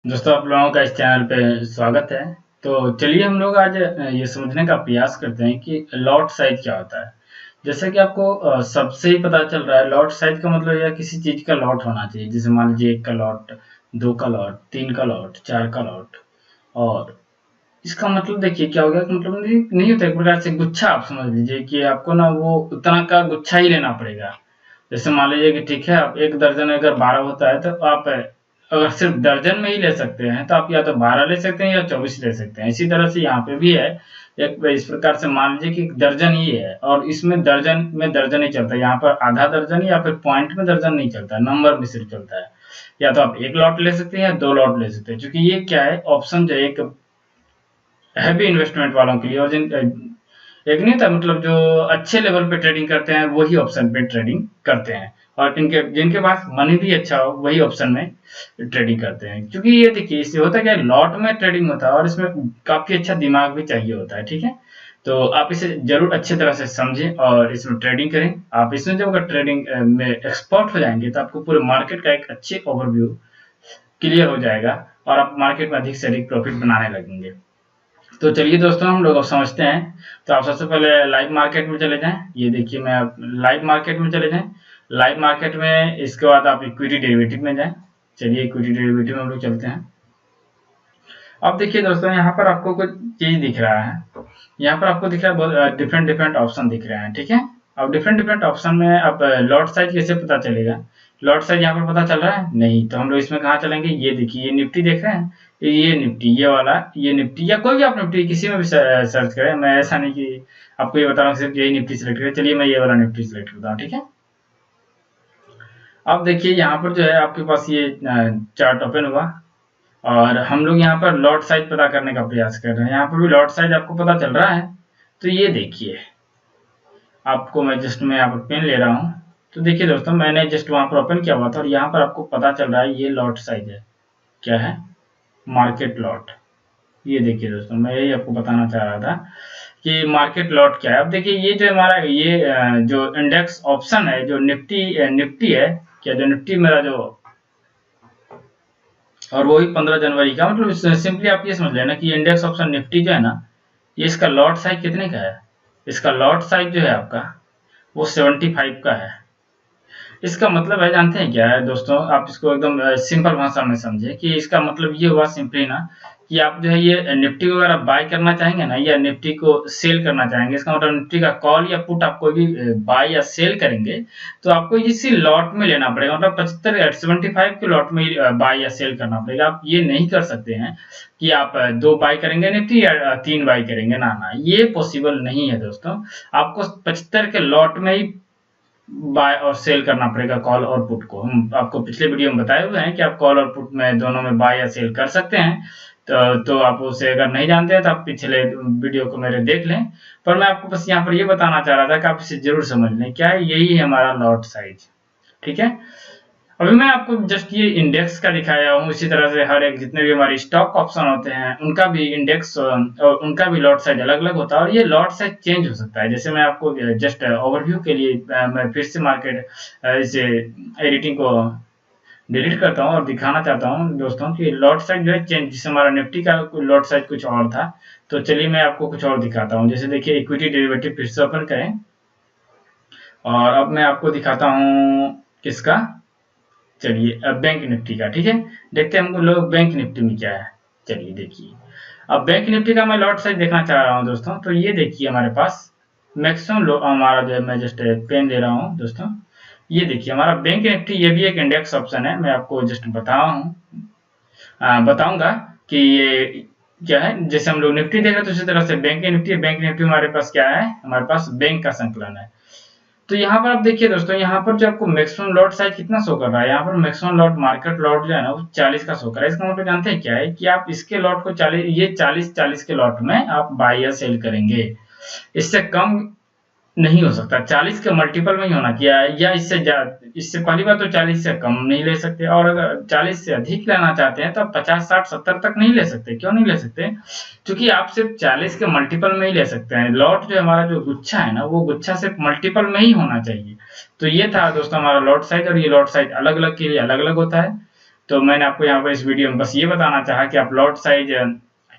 दोस्तों आप लोगों का इस चैनल पे स्वागत है। तो चलिए हम लोग आज ये समझने का प्रयास करते हैं कि लॉट साइज क्या होता है। जैसे कि आपको सबसे ही पता चल रहा है, लॉट साइज का मतलब यह किसी चीज का लॉट होना चाहिए। जैसे मान लीजिए 1 का लॉट, 2 का लॉट, 3 का लॉट, 4 का लॉट। और इसका मतलब देखिए क्या हो गया कि मतलब नहीं होता, एक प्रकार से गुच्छा आप समझ लीजिए कि आपको ना वो उतना का गुच्छा ही लेना पड़ेगा। जैसे मान लीजिए कि ठीक है, आप 1 दर्जन अगर 12 होता है तो आप अगर सिर्फ दर्जन में ही ले सकते हैं तो आप या तो 12 ले सकते हैं या 24 ले सकते हैं। इसी तरह से यहाँ पे भी है, एक इस प्रकार से मान लीजिए कि दर्जन ही है और इसमें दर्जन में दर्जन ही चलता है। यहाँ पर आधा दर्जन या फिर पॉइंट में दर्जन नहीं चलता है, नंबर में सिर्फ चलता है। या तो आप 1 लॉट ले सकते हैं या 2 लॉट ले सकते हैं, क्योंकि ये क्या है, ऑप्शन जो है एक हैवी इन्वेस्टमेंट वालों के लिए, और जिन एक नहीं था मतलब जो अच्छे लेवल पे ट्रेडिंग करते हैं वही ऑप्शन पे ट्रेडिंग करते हैं, और इनके जिनके पास मनी भी अच्छा हो वही ऑप्शन में ट्रेडिंग करते हैं। क्योंकि ये देखिए इससे होता क्या है, लॉट में ट्रेडिंग होता है और इसमें काफी अच्छा दिमाग भी चाहिए होता है। ठीक है, तो आप इसे जरूर अच्छी तरह से समझें और इसमें ट्रेडिंग करें। आप इसमें जब अगर ट्रेडिंग में एक्सपर्ट हो जाएंगे तो आपको पूरे मार्केट का एक अच्छे ओवरव्यू क्लियर हो जाएगा और आप मार्केट में अधिक से अधिक प्रॉफिट बनाने लगेंगे। तो चलिए दोस्तों हम लोग अब समझते हैं। तो आप सबसे पहले लाइव मार्केट में चले जाएं। ये देखिए मैं लाइव मार्केट में चले जाएं। लाइव मार्केट में इसके बाद आप इक्विटी डेरिवेटिव में जाएं। चलिए इक्विटी डेरिवेटिव में हम लोग चलते हैं। अब देखिए दोस्तों यहाँ पर आपको कुछ चीज दिख रहा है। यहाँ पर आपको दिख रहा है बहुत डिफरेंट डिफरेंट ऑप्शन दिख रहे हैं। ठीक है, अब डिफरेंट डिफरेंट ऑप्शन में अब लॉट साइज कैसे पता चलेगा? लॉट साइज यहाँ पर पता चल रहा है नहीं, तो हम लोग इसमें कहाँ चलेंगे? ये देखिए, ये निफ्टी देख रहे हैं, ये निफ्टी, ये वाला, ये निफ्टी, या कोई भी आप निफ्टी किसी में भी सर्च करें। मैं ऐसा नहीं कि आपको ये बता रहा हूँ सिर्फ यही निफ्टी सिलेक्ट करें। चलिए मैं ये वाला निफ्टी सिलेक्ट करता हूँ। ठीक है, अब देखिए यहाँ पर जो है आपके पास ये चार्ट ओपन हुआ और हम लोग यहाँ पर लॉट साइज पता करने का प्रयास कर रहे हैं। यहाँ पर भी लॉट साइज आपको पता चल रहा है। तो ये देखिए, आपको मैं जस्ट मैं यहाँ पर पेन ले रहा हूँ। तो देखिए दोस्तों, मैंने जस्ट वहां पर ओपन किया हुआ था और यहाँ पर आपको पता चल रहा है ये लॉट साइज है। क्या है? Market lot. ये देखिए दोस्तों, मैं यही आपको बताना चाह रहा था कि मार्केट लॉट क्या है। अब देखिए ये जो हमारा ये जो इंडेक्स ऑप्शन है, जो निफ्टी निफ्टी है, क्या जो निफ्टी मेरा जो, और वो भी 15 जनवरी का, मतलब सिंपली आप ये समझ लेना कि इंडेक्स ऑप्शन निफ्टी जो है ना, ये इसका लॉट साइज कितने का है? इसका लॉट साइज जो है आपका वो 75 का है। इसका मतलब है, जानते हैं क्या है दोस्तों? आप इसको एकदम सिंपल भाषा में समझे कि इसका मतलब ये हुआ सिंपली ना कि आप जो है ये निफ्टी को अगर आप बाय करना चाहेंगे ना, या निफ्टी को सेल करना चाहेंगे, इसका मतलब निफ्टी का कॉल या पुट आप कोई भी बाय या सेल करेंगे तो आपको इसी लॉट में लेना पड़ेगा। मतलब 75 के लॉट में बाय या सेल करना पड़ेगा। आप ये नहीं कर सकते हैं कि आप 2 बाय करेंगे निफ्टी या 3 बाय करेंगे, ना ना, ये पॉसिबल नहीं है दोस्तों। आपको 75 के लॉट में ही बाय और सेल करना पड़ेगा, कॉल और पुट को। हम आपको पिछले वीडियो में बताए हुए हैं कि आप कॉल और पुट में दोनों में बाय या सेल कर सकते हैं। तो आप उसे अगर नहीं जानते हैं तो आप पिछले वीडियो को मेरे देख लें। पर मैं आपको बस यहाँ पर ये बताना चाह रहा था कि आप इसे जरूर समझ लें। क्या है? यही है हमारा लॉट साइज। ठीक है, अभी मैं आपको जस्ट ये इंडेक्स का दिखाया हूँ। इसी तरह से हर एक जितने भी हमारे स्टॉक ऑप्शन होते हैं उनका भी इंडेक्स और उनका भी लॉट साइज अलग अलग होता है, और ये लॉट साइज चेंज हो सकता है। जैसे मैं आपको जस्ट ओवरव्यू के लिए मैं फिर से मार्केट इसे एडिटिंग को डिलीट करता हूँ और दिखाना चाहता हूँ दोस्तों कि लॉट साइज जो है चेंज, जिससे हमारा निफ्टी का लॉट साइज कुछ और था। तो चलिए मैं आपको कुछ और दिखाता हूँ। जैसे देखिए इक्विटी डेरिवेटिव फिर से ओपन करें और अब मैं आपको दिखाता हूँ किसका। चलिए अब बैंक निफ्टी का। ठीक है, देखते हैं हमको लोग बैंक निफ्टी में क्या है। चलिए देखिए, अब बैंक निफ्टी का मैं लॉट साइज देखना चाह रहा हूँ दोस्तों। तो ये देखिए हमारे पास मैक्सिमम हमारा जो है, मैं जस्ट पेन ले रहा हूँ दोस्तों। ये देखिए हमारा बैंक निफ्टी, ये भी एक इंडेक्स ऑप्शन है। मैं आपको जस्ट बताऊंगा कि ये क्या है। जैसे हम लोग निफ्टी देख रहे हैं तो उसी तरह से बैंक निफ्टी, बैंक निफ्टी हमारे पास क्या है? हमारे पास बैंक का संकलन है। तो यहाँ पर आप देखिए दोस्तों, यहाँ पर जो आपको मैक्सिमम लॉट साइज कितना शो कर रहा है, यहाँ पर मैक्सिमम लॉट मार्केट लॉट जो है ना वो 40 का शो कर रहा है। इसका मतलब जानते हैं क्या है कि आप इसके लॉट को 40, ये 40 के लॉट में आप बाय या सेल करेंगे। इससे कम नहीं हो सकता, 40 के मल्टीपल में ही होना चाहिए, या इससे पहली बात तो 40 से कम नहीं ले सकते, और अगर 40 से अधिक लेना चाहते हैं तो आप 50, 60, 70 तक नहीं ले सकते। क्यों नहीं ले सकते? क्योंकि आप सिर्फ 40 के मल्टीपल में ही ले सकते हैं। लॉट जो हमारा जो गुच्छा है ना, वो गुच्छा सिर्फ मल्टीपल में ही होना चाहिए। तो ये था दोस्तों हमारा लॉट साइज, और ये लॉट साइज अलग अलग के लिए अलग अलग होता है। तो मैंने आपको यहाँ पर इस वीडियो में बस ये बताना चाहा कि आप लॉट साइज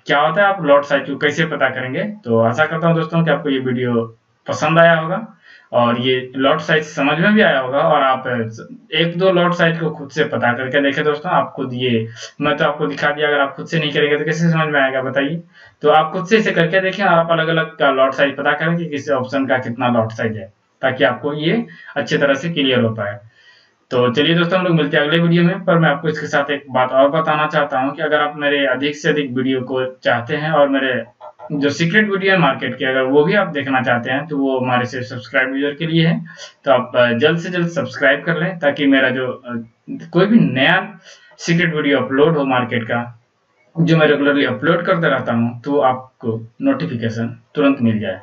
क्या होता है, आप लॉट साइज को कैसे पता करेंगे। तो आशा करता हूँ दोस्तों कि आपको ये वीडियो पसंद आया होगा और ये लॉट साइज समझ में भी आया होगा, और आप एक दो लॉट साइज को खुद से पता करके देखें दोस्तों। आप खुद ये, मैं तो आपको दिखा दिया, अगर आप खुद से नहीं करेंगे तो कैसे समझ में आएगा बताइए। तो आप खुद से इसे करके देखें, आप अलग अलग का लॉट साइज पता करें कि किस ऑप्शन का कितना लॉट साइज है, ताकि आपको ये अच्छी तरह से क्लियर हो पाए। तो चलिए दोस्तों, हम लोग मिलते हैं अगले वीडियो में। पर मैं आपको इसके साथ एक बात और बताना चाहता हूँ कि अगर आप मेरे अधिक से अधिक वीडियो को चाहते हैं और मेरे जो सीक्रेट वीडियो है मार्केट के, अगर वो भी आप देखना चाहते हैं, तो वो हमारे सिर्फ सब्सक्राइब यूजर के लिए है। तो आप जल्द से जल्द सब्सक्राइब कर लें, ताकि मेरा जो कोई भी नया सीक्रेट वीडियो अपलोड हो मार्केट का, जो मैं रेगुलरली अपलोड करता रहता हूँ, तो आपको नोटिफिकेशन तुरंत मिल जाए।